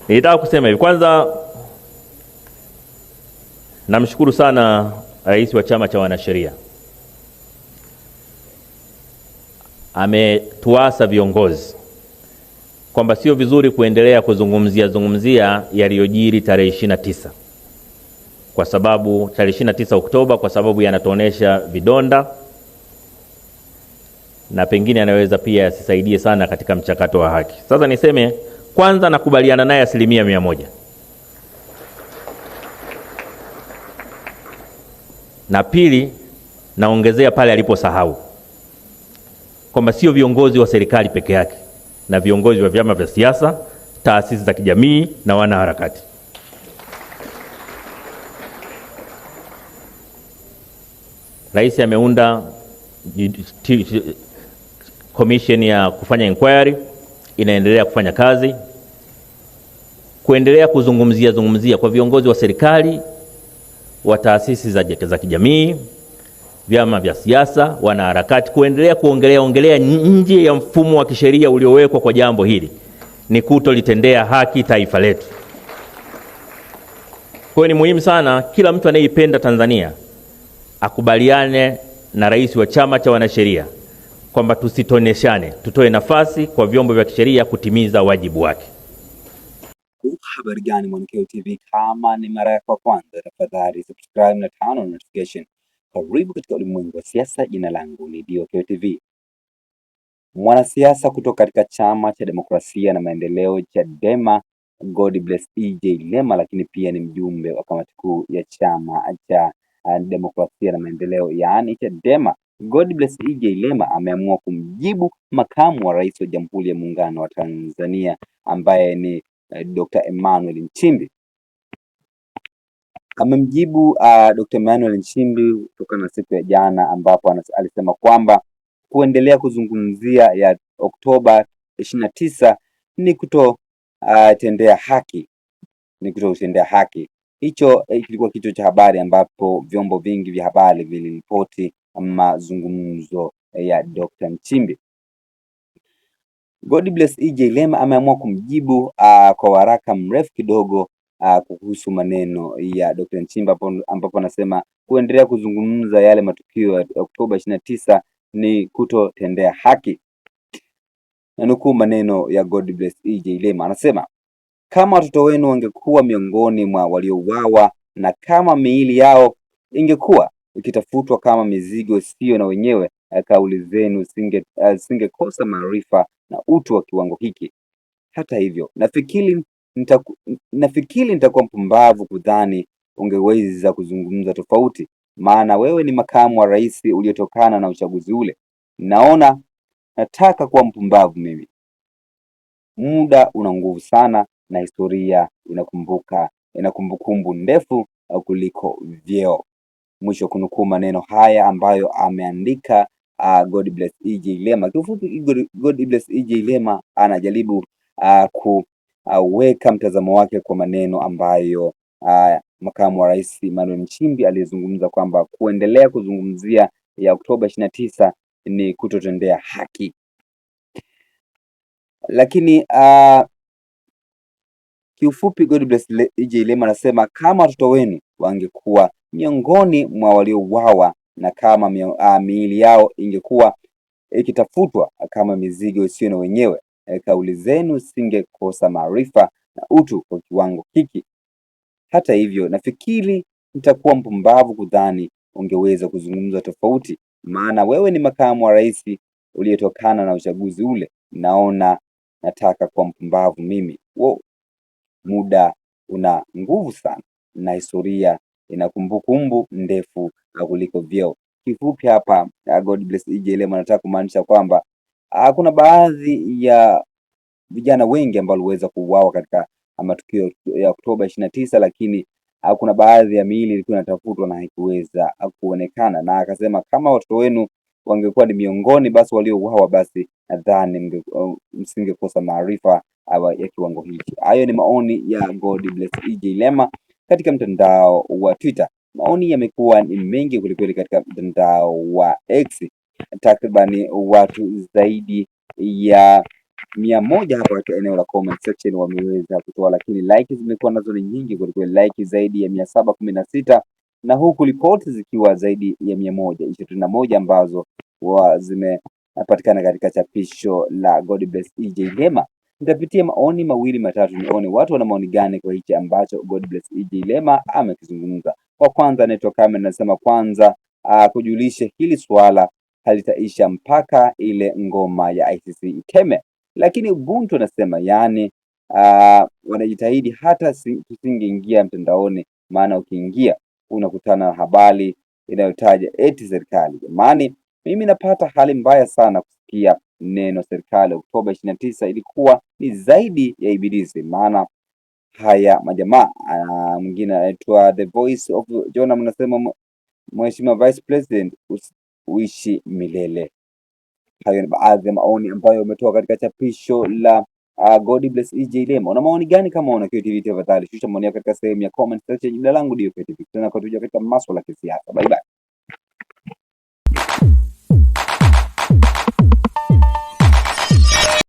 Nilitaka kusema hivi. Kwanza namshukuru sana rais wa chama cha wanasheria. Ametuasa viongozi kwamba sio vizuri kuendelea kuzungumzia yaliyojiri tarehe 29, kwa sababu tarehe 29 Oktoba, kwa sababu yanatuonesha vidonda na pengine anaweza pia yasisaidie sana katika mchakato wa haki. Sasa niseme kwanza, nakubaliana naye 100%. Na pili, naongezea pale aliposahau kwamba sio viongozi wa serikali peke yake, na viongozi wa vyama vya siasa, taasisi za kijamii na wanaharakati. Rais ameunda commission ya kufanya inquiry, inaendelea kufanya kazi, kuendelea kuzungumzia kwa viongozi wa serikali, wa taasisi za kijamii, vyama vya siasa, wanaharakati, kuendelea kuongelea nje ya mfumo wa kisheria uliowekwa kwa jambo hili, ni kutolitendea haki taifa letu. Kwa hiyo ni muhimu sana kila mtu anayeipenda Tanzania akubaliane na rais wa chama cha wanasheria kwamba tusitoneshane, tutoe nafasi kwa vyombo vya kisheria kutimiza wajibu wake. Habari gani Mwanakyeo TV? Kama ni mara yako ya kwanza, tafadhali subscribe na turn on notification. Karibu katika ulimwengu wa siasa. Jina langu ni Mwanakyeo TV. Mwanasiasa kutoka katika chama cha demokrasia na maendeleo Chadema, Godbless E.J. Lema, lakini pia ni mjumbe wa kamati kuu ya chama cha demokrasia na maendeleo yaani Chadema, Godbless E.J. Lema ameamua kumjibu makamu wa rais wa Jamhuri ya Muungano wa Tanzania ambaye ni Dr. Emmanuel Nchimbi. Amemjibu Dr. Emmanuel Nchimbi kutokana na siku ya jana ambapo alisema kwamba kuendelea kuzungumzia ya Oktoba 29 ni kutotendea haki. Hicho kilikuwa kichwa cha habari ambapo vyombo vingi vya habari viliripoti mazungumzo ya Dr. Nchimbi. Godbless E.J. Lema ameamua kumjibu kwa waraka mrefu kidogo kuhusu maneno ya Dr. Nchimbi ambapo anasema kuendelea kuzungumza yale matukio ya Oktoba 29 ni kutotendea haki. Na nukuu maneno ya Godbless E.J. Lema, anasema kama watoto wenu wangekuwa miongoni mwa waliouawa na kama miili yao ingekuwa ikitafutwa kama mizigo sio na wenyewe, kauli zenu singekosa maarifa na utu wa kiwango hiki. Hata hivyo, nafikiri nitakuwa mpumbavu kudhani ungeweza kuzungumza tofauti, maana wewe ni makamu wa rais uliotokana na uchaguzi ule. Nataka kuwa mpumbavu mimi. Muda una nguvu sana na historia ina kumbukumbu ndefu kuliko vyeo. Mwisho kunukuu maneno haya ambayo ameandika Godbless E.J. Lema. Kifupi, Godbless E.J. Lema anajaribu kuweka mtazamo wake kwa maneno ambayo makamu wa rais Emmanuel Nchimbi alizungumza kwamba kuendelea kuzungumzia ya Oktoba 29 ni kutotendea haki. Lakini kiufupi, Godbless E.J. Lema anasema kama watoto wenu wangekuwa miongoni mwa waliouawa na kama miili yao ingekuwa ikitafutwa kama mizigo isiyo na wenyewe, kauli zenu singekosa maarifa na utu kwa kiwango hiki. Hata hivyo, nafikiri nitakuwa mpumbavu kudhani ungeweza kuzungumza tofauti, maana wewe ni makamu wa rais uliyetokana na uchaguzi ule. Nataka kuwa mpumbavu mimi. Muda una nguvu sana na historia ina kumbukumbu ndefu kuliko vyeo. Kifupi hapa Godbless E.J. Lema anataka kumaanisha kwamba kuna baadhi ya vijana wengi ambao waliweza kuuawa katika matukio ya Oktoba 29, lakini kuna baadhi ya miili ilikuwa inatafutwa na haikuweza kuonekana, na akasema kama watoto wenu wangekuwa ni miongoni basi waliouawa, basi nadhani msingekosa maarifa ya kiwango hiki. Hayo ni maoni ya Godbless E.J. Lema katika mtandao wa Twitter. Maoni yamekuwa ni mengi kwelikweli katika mtandao wa X. Takribani watu zaidi ya 100 hapa katika eneo la comment section wameweza kutoa, lakini like zimekuwa nazo ni nyingi kwa kweli, like zaidi ya 716 na huku ripoti zikiwa zaidi ya 121 ambazo zimepatikana katika chapisho la God Bless EJ Lema. Nitapitia maoni mawili matatu nione watu wana maoni gani kwa hichi ambacho God Bless EJ Lema amekizungumza. Kwa kwanza anaitwa Carmen anasema kwanza kujulisha hili swala halitaisha mpaka ile ngoma ya ICC iteme. Lakini Ubuntu anasema yani wanajitahidi hata tusingeingia mtandaoni, maana ukiingia unakutana na habari inayotaja eti serikali. Jamani, mimi napata hali mbaya sana kusikia neno serikali. Oktoba 29 ilikuwa ni zaidi ya ibilisi, maana haya majamaa. Mwingine anaitwa The Voice of Jonah mnasema Mheshimiwa Vice President uishi milele. Hayo ni baadhi ya maoni ambayo umetoa katika chapisho la God Bless EJ Lema. Una maoni gani? Kama una QTV tafadhali shusha maoni yako katika sehemu ya comment section. Jina langu ndio QTV, tena kwa tuja katika masuala ya kisiasa. Bye bye.